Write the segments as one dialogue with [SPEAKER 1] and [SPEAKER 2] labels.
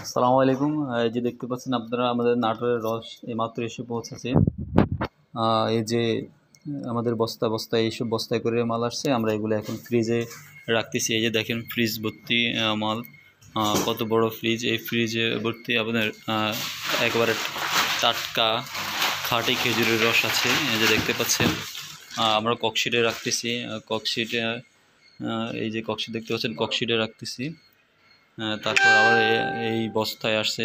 [SPEAKER 1] আসসালামু আলাইকুম। এই যে দেখতে পাচ্ছেন আপনারা আমাদের নাটোরের রস এইমাত্র এসে পৌঁছেছে। এই যে আমাদের বস্তা বস্তায় এইসব বস্তায় করে মাল আসছে, আমরা এগুলো এখন ফ্রিজে রাখতেছি। এই যে দেখেন ফ্রিজ ভর্তি মাল, কত বড় ফ্রিজ! এই ফ্রিজে ভর্তি আপনার একেবারে টাটকা খাঁটি খেজুরের রস আছে। এই যে দেখতে পাচ্ছেন আমরা ককশিটে রাখতেছি। ককশিটে এই যে ককশিট দেখতে পাচ্ছেন, ককশিটে রাখতেছি। তারপর আবার এই বস্তায় আসছে,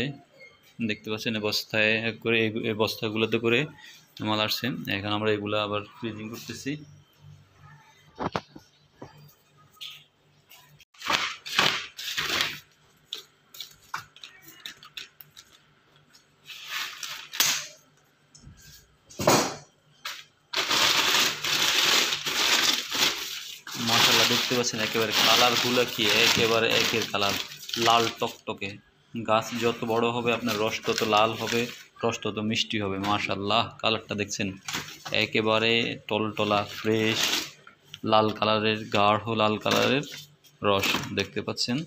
[SPEAKER 1] দেখতে পাচ্ছেন এই বস্তায় করে এই বস্তাগুলোতে করে মাল আসছে। এখন আমরা এগুলো আবার ফ্রিজিং করতেছি। মাশাআল্লাহ, দেখতে পাচ্ছেন একেবারে কালারগুলো কি একেবারে একের কালার, লাল টকটকে। গাছ যত বড় হবে আপনার রস তত লাল হবে, রস তত মিষ্টি হবে। মাশাআল্লাহ, কালারটা দেখছেন একেবারে টলটলা ফ্রেশ লাল কালারের, গাঢ় লাল কালারের রস দেখতে পাচ্ছেন।